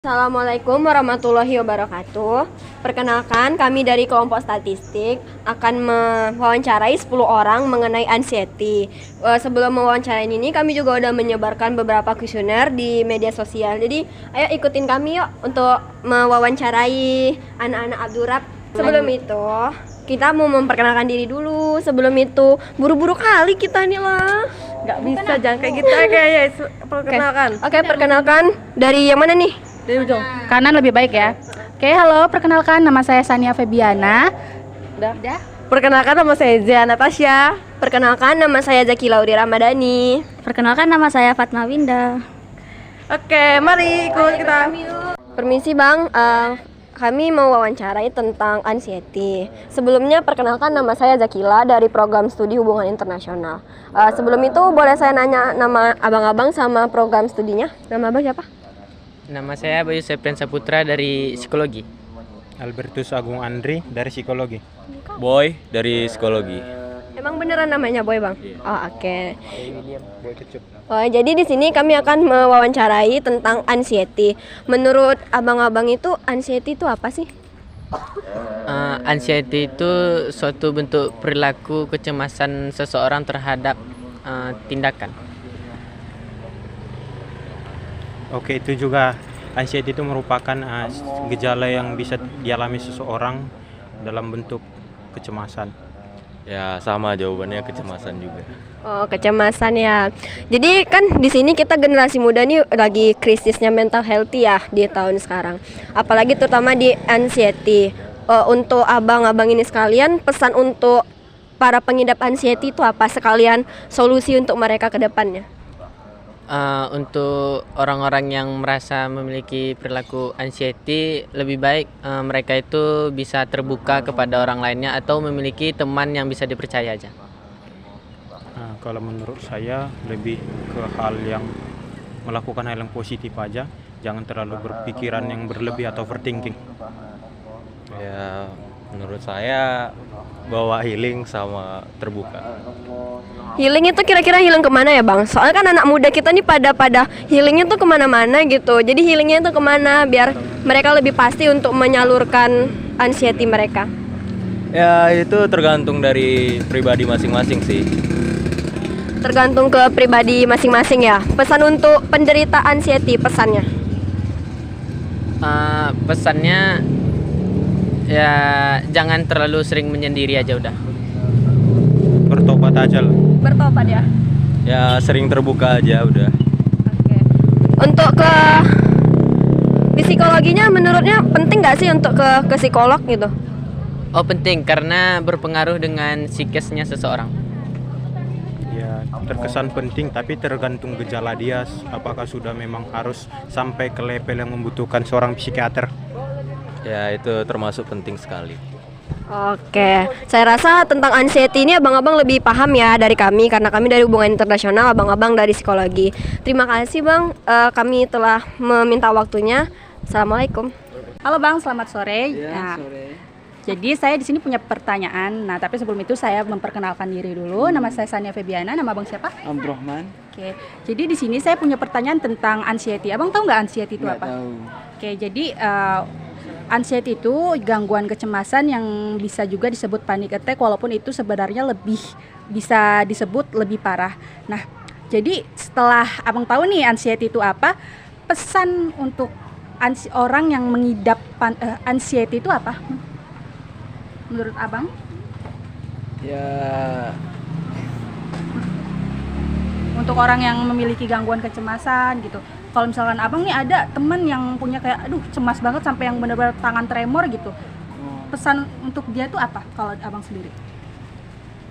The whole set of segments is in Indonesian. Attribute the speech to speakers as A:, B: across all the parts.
A: Assalamualaikum warahmatullahi wabarakatuh. Perkenalkan, kami dari kelompok statistik akan mewawancarai 10 orang mengenai anxiety. Sebelum mewawancarai ini, kami juga udah menyebarkan beberapa kuesioner di media sosial. Jadi, ayo ikutin kami yuk untuk mewawancarai anak-anak Abdurrab. Sebelum itu, kita mau memperkenalkan diri dulu. Sebelum itu, buru-buru kali kita nih lah.
B: Nggak bisa, jangan kayak gitu kayaknya. Perkenalkan.
A: Oke, perkenalkan dari yang mana nih?
B: Dari ujung.
C: Kanan lebih baik ya. Oke, halo, perkenalkan nama saya Sania Febiana.
B: Udah. Perkenalkan nama saya Zia Natasha.
A: Perkenalkan, nama saya Zaki Lauri Ramadhani.
C: Perkenalkan nama saya Fatma Winda.
B: Oke, mari ikut kita.
A: Permisi Bang, kami mau wawancarai tentang anxiety. Sebelumnya perkenalkan, nama saya Zakila dari program studi hubungan internasional. Sebelum itu boleh saya nanya nama abang-abang sama program studinya? Nama abang siapa?
D: Nama saya Bayu Septian Saputra dari Psikologi.
E: Albertus Agung Andri dari Psikologi.
F: Boy dari Psikologi.
A: Emang beneran namanya Boy Bang?
F: Iya.
A: Oh, oke.
E: Boy Kecup.
A: Oh, jadi di sini kami akan mewawancarai tentang anxiety. Menurut abang-abang itu anxiety itu apa sih?
D: Anxiety itu suatu bentuk perilaku kecemasan seseorang terhadap tindakan.
E: Oke, itu juga anxiety itu merupakan gejala yang bisa dialami seseorang dalam bentuk kecemasan.
F: Ya sama jawabannya, kecemasan juga.
A: Oh, kecemasan ya. Jadi kan di sini kita generasi muda nih lagi krisisnya mental health ya di tahun sekarang. Apalagi terutama di anxiety. Untuk abang-abang ini sekalian, pesan untuk para pengidap anxiety itu apa? Sekalian solusi untuk mereka ke depannya.
D: Untuk orang-orang yang merasa memiliki perilaku anxiety, lebih baik mereka itu bisa terbuka kepada orang lainnya atau memiliki teman yang bisa dipercaya aja.
E: Nah, kalau menurut saya lebih ke hal yang melakukan hal yang positif aja, jangan terlalu berpikiran yang berlebih atau overthinking.
F: Ya menurut saya bawa healing sama terbuka.
A: Healing itu kira-kira healing kemana ya Bang? Soalnya kan anak muda kita nih pada healingnya tuh kemana-mana gitu. Jadi healingnya itu kemana biar mereka lebih pasti untuk menyalurkan anxiety mereka?
F: Ya itu tergantung dari pribadi masing-masing sih.
A: Tergantung ke pribadi masing-masing ya. Pesan untuk penderita anxiety, pesannya?
D: Pesannya ya jangan terlalu sering menyendiri aja udah.
E: Bertobat aja lah.
A: Bertobat ya?
F: Ya sering terbuka aja udah.
A: Oke. Untuk di psikologinya menurutnya penting nggak sih untuk ke psikolog gitu?
D: Oh penting, karena berpengaruh dengan psikisnya seseorang.
E: Ya, terkesan penting tapi tergantung gejala dia apakah sudah memang harus sampai ke level yang membutuhkan seorang psikiater.
F: Ya itu termasuk penting sekali.
A: Oke, saya rasa tentang anxiety ini abang-abang lebih paham ya dari kami karena kami dari hubungan internasional, abang-abang dari psikologi. Terima kasih Bang, kami telah meminta waktunya. Assalamualaikum.
C: Halo Bang, selamat sore.
B: Ya,
C: Nah,
B: sore.
C: jadi saya di sini punya pertanyaan. Nah, tapi sebelum itu saya memperkenalkan diri dulu. Nama saya Sania Febiana. Nama Abang siapa?
B: Abdurrahman.
C: Oke. Jadi di sini saya punya pertanyaan tentang anxiety. Abang tahu nggak anxiety itu apa?
B: Tahu.
C: Oke, jadi anxiety itu gangguan kecemasan yang bisa juga disebut panic attack, walaupun itu sebenarnya lebih bisa disebut lebih parah. Nah, jadi setelah abang tahu nih anxiety itu apa, pesan untuk orang yang mengidap anxiety itu apa? Menurut abang?
B: Ya
C: Untuk orang yang memiliki gangguan kecemasan gitu. Kalau misalkan abang nih ada temen yang punya kayak aduh cemas banget sampai yang benar-benar tangan tremor gitu. Pesan untuk dia tuh apa kalau abang sendiri?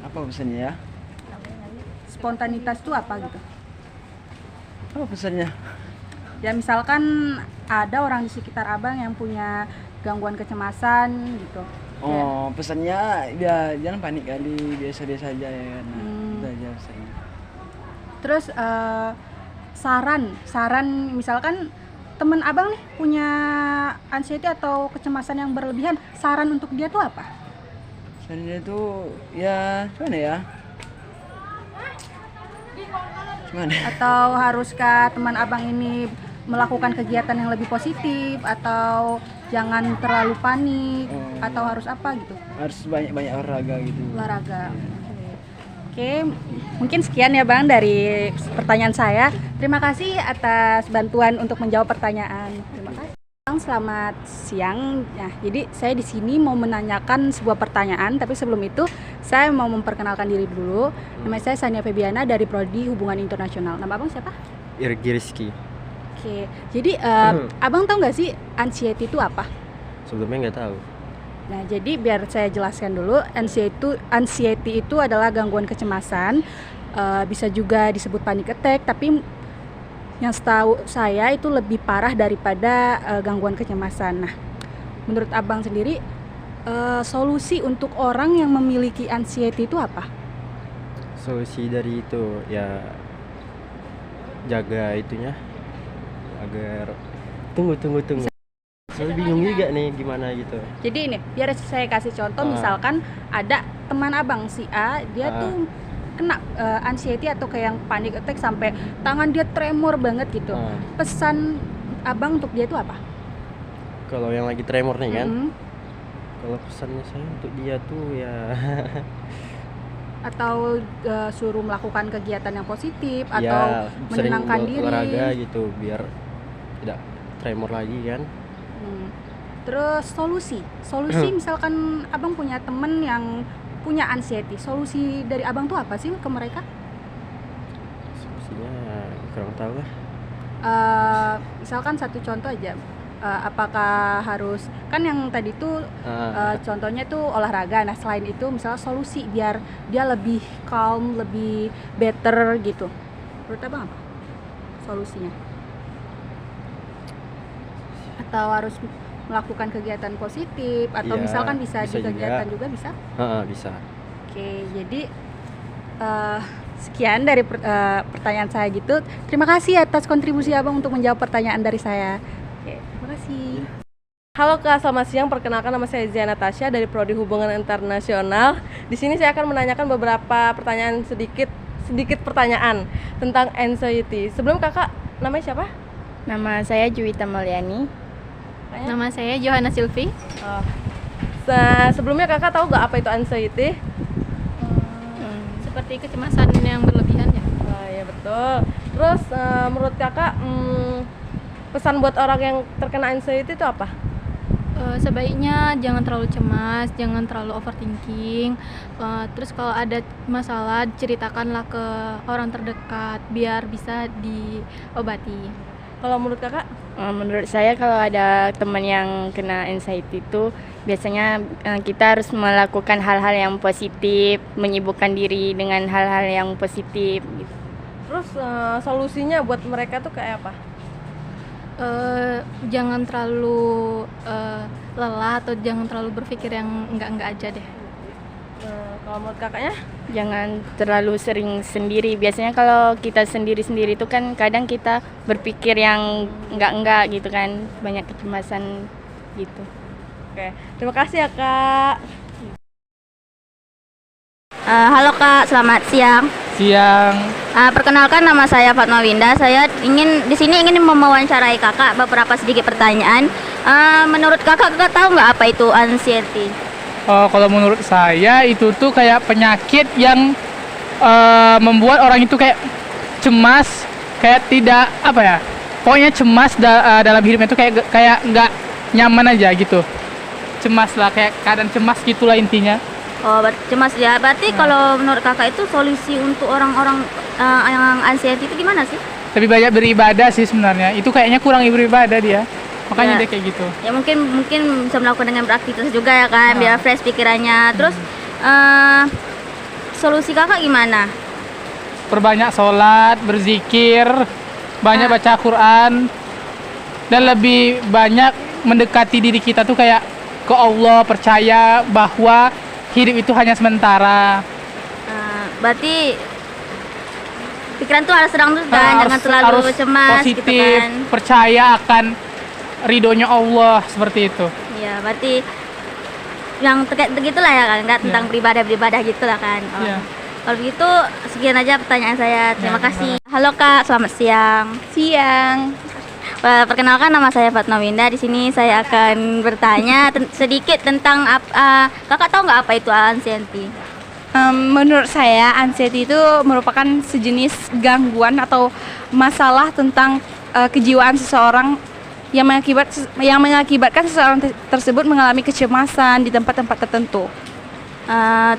B: apa pesannya ya?
C: Spontanitas tuh apa gitu?
B: Apa pesannya?
C: Ya misalkan ada orang di sekitar abang yang punya gangguan kecemasan gitu.
B: Oh, pesannya ya jangan panik kali, biasa-biasa aja ya kan. Itu aja pesannya.
C: Terus saran misalkan temen abang nih punya anxiety atau kecemasan yang berlebihan, saran untuk dia tuh apa?
B: Pesannya itu ya gimana ya? Gimana?
C: Atau haruskah teman abang ini melakukan kegiatan yang lebih positif atau jangan terlalu panik atau harus apa gitu?
B: Harus banyak-banyak olahraga gitu.
C: Olahraga. Oke, mungkin sekian ya Bang dari pertanyaan saya. Terima kasih atas bantuan untuk menjawab pertanyaan. Terima kasih. Bang, selamat siang. Nah, jadi saya di sini mau menanyakan sebuah pertanyaan, tapi sebelum itu saya mau memperkenalkan diri dulu. Nama saya Sania Febiana dari Prodi Hubungan Internasional. Nama Abang siapa?
F: Irgi Rizky.
C: Oke, jadi Abang tahu nggak sih anxiety itu apa?
F: Sebelumnya nggak tahu.
C: Nah, jadi biar saya jelaskan dulu, anxiety itu adalah gangguan kecemasan, bisa juga disebut panic attack, tapi yang setahu saya itu lebih parah daripada gangguan kecemasan. Nah, menurut Abang sendiri, solusi untuk orang yang memiliki anxiety itu apa?
F: Solusi dari itu ya jaga itunya agar tunggu. Saya bingung juga nih gimana gitu.
C: Jadi ini, biar saya kasih contoh, misalkan ada teman Abang si A, dia tuh kena anxiety atau kayak yang panic attack sampai tangan dia tremor banget gitu. Pesan Abang untuk dia itu apa?
F: Kalau yang lagi tremor nih kan, kalau pesannya saya untuk dia tuh ya
C: atau suruh melakukan kegiatan yang positif atau
F: ya sering
C: menenangkan diri.
F: olahraga gitu biar tidak tremor lagi kan.
C: Terus solusi misalkan Abang punya temen yang punya anxiety, solusi dari Abang tuh apa sih ke mereka?
F: Solusinya kurang tahu lah.
C: Misalkan satu contoh aja, apakah harus, kan yang tadi tuh contohnya tuh olahraga. Nah, selain itu misalnya solusi biar dia lebih calm, lebih better gitu, menurut Abang apa solusinya? Atau harus melakukan kegiatan positif atau
F: Iya,
C: misalkan bisa di
F: bisa
C: kegiatan
F: juga.
C: bisa?
F: Bisa.
C: Oke, jadi sekian dari pertanyaan saya gitu. Terima kasih atas kontribusi Abang untuk menjawab pertanyaan dari saya. Oke, terima kasih.
G: Halo Kak, selamat siang. Perkenalkan, nama saya Zia Natasha dari Prodi Hubungan Internasional. Di sini saya akan menanyakan beberapa pertanyaan sedikit pertanyaan tentang anxiety. Sebelum Kakak, namanya siapa?
H: Nama saya Juwita Mulyani. Nama saya Johanna Silvi.
G: Sebelumnya Kakak tahu gak apa itu anxiety?
H: Seperti kecemasan yang berlebihan ya.
G: Ya betul. Terus menurut Kakak pesan buat orang yang terkena anxiety itu apa?
H: Sebaiknya jangan terlalu cemas, jangan terlalu overthinking. Terus kalau ada masalah ceritakanlah ke orang terdekat biar bisa diobati.
G: Kalau menurut Kakak?
H: Menurut saya kalau ada teman yang kena anxiety itu biasanya kita harus melakukan hal-hal yang positif, menyibukkan diri dengan hal-hal yang positif gitu.
G: Terus solusinya buat mereka tuh kayak apa?
H: Jangan terlalu lelah atau jangan terlalu berpikir yang enggak-enggak aja deh.
G: Kalau menurut Kakaknya?
H: Jangan terlalu sering sendiri. Biasanya kalau kita sendiri-sendiri itu kan kadang kita berpikir yang enggak-enggak gitu kan, banyak kecemasan gitu.
G: Oke, terima kasih ya Kak.
I: Halo Kak, selamat siang.
J: Siang.
I: Perkenalkan, nama saya Fatma Winda. Saya di sini ingin mewawancarai Kakak beberapa sedikit pertanyaan. Menurut Kakak tahu nggak apa itu anxiety?
J: Kalau menurut saya itu tuh kayak penyakit yang membuat orang itu kayak cemas, kayak tidak apa ya, pokoknya cemas dalam hidupnya itu kayak nggak nyaman aja gitu. Cemas lah, kayak keadaan cemas gitulah intinya.
I: Oh, cemas ya. Berarti kalau menurut Kakak itu solusi untuk orang-orang yang anxiety itu gimana sih?
J: Lebih banyak beribadah sih sebenarnya. Itu kayaknya kurang beribadah dia. Makanya
I: Ya.
J: dia kayak gitu.
I: Ya mungkin bisa melakukan dengan beraktivitas juga ya kan, biar fresh pikirannya. Terus solusi Kakak gimana?
J: Perbanyak sholat, berzikir, banyak baca Quran, dan lebih banyak mendekati diri kita tuh kayak ke Allah, percaya bahwa hidup itu hanya sementara.
I: Berarti pikiran tuh harus tenang tuh kan, jangan terlalu cemas
J: positif,
I: gitu kan.
J: percaya akan ridhonya Allah, seperti itu.
I: Iya, berarti yang terkait begitulah ya kan, nggak tentang beribadah gitulah kan.
J: Iya.
I: Kalau begitu sekian aja pertanyaan saya. Terima kasih. Halo Kak, selamat siang.
K: Siang.
I: Perkenalkan nama saya Fatma Winda. Di sini saya akan bertanya sedikit tentang kakak tahu nggak apa itu anxiety?
C: Menurut saya anxiety itu merupakan sejenis gangguan atau masalah tentang kejiwaan seseorang yang mengakibatkan seseorang tersebut mengalami kecemasan di tempat-tempat tertentu.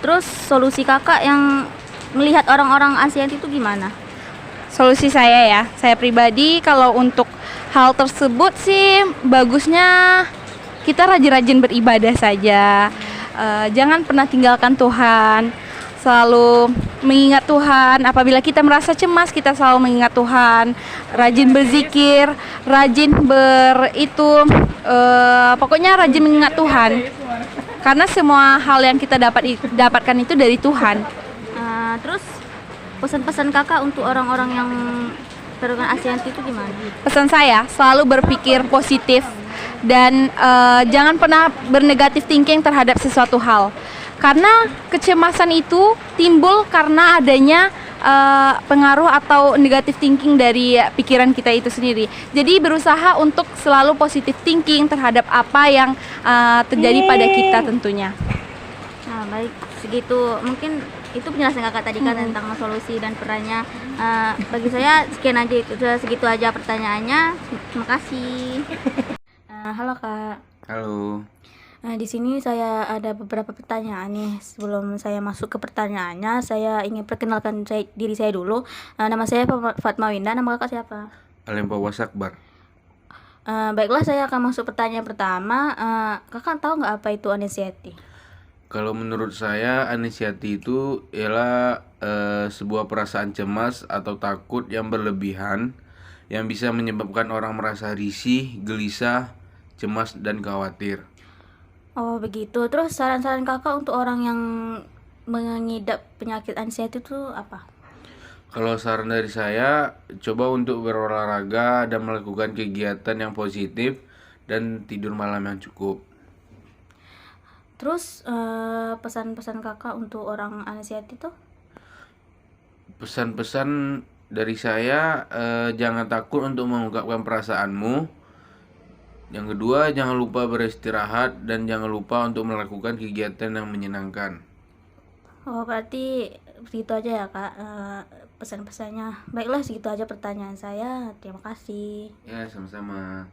I: Terus solusi kakak yang melihat orang-orang anxiety itu gimana?
C: Solusi saya pribadi kalau untuk hal tersebut sih bagusnya kita rajin-rajin beribadah saja. Jangan pernah tinggalkan Tuhan. Selalu mengingat Tuhan. Apabila kita merasa cemas, kita selalu mengingat Tuhan. Rajin berzikir, rajin pokoknya rajin mengingat Tuhan. Karena semua hal yang kita dapatkan itu dari Tuhan.
I: Terus pesan-pesan kakak untuk orang-orang yang terkena anxiety itu gimana?
C: Pesan saya selalu berpikir positif dan jangan pernah bernegatif thinking terhadap sesuatu hal. Karena kecemasan itu timbul karena adanya pengaruh atau negatif thinking dari pikiran kita itu sendiri. Jadi berusaha untuk selalu positif thinking terhadap apa yang terjadi pada kita tentunya.
I: Nah, baik, segitu mungkin itu penjelasan kakak tadi kan tentang solusi dan perannya. Bagi saya sekian aja, segitu aja pertanyaannya. Terima kasih. Halo kak.
B: Halo.
I: Di sini saya ada beberapa pertanyaan nih. Sebelum saya masuk ke pertanyaannya, saya ingin perkenalkan diri saya dulu. Nama saya Fatma Winda. Nama kakak siapa?
K: Alempa Wasakbar.
I: Baiklah, saya akan masuk pertanyaan pertama. Kakak tahu nggak apa itu anxiety?
K: Kalau menurut saya anxiety itu ialah sebuah perasaan cemas atau takut yang berlebihan yang bisa menyebabkan orang merasa risih, gelisah, cemas dan khawatir.
I: Oh begitu. Terus saran-saran kakak untuk orang yang mengidap penyakit anxiety itu apa?
K: Kalau saran dari saya, coba untuk berolahraga dan melakukan kegiatan yang positif dan tidur malam yang cukup.
I: Terus pesan-pesan kakak untuk orang anxiety itu?
K: Pesan-pesan dari saya, jangan takut untuk mengungkapkan perasaanmu. Yang kedua, jangan lupa beristirahat dan jangan lupa untuk melakukan kegiatan yang menyenangkan.
I: Oh berarti segitu aja ya kak pesan-pesannya. Baiklah, segitu aja pertanyaan saya. Terima kasih.
K: Ya, sama-sama.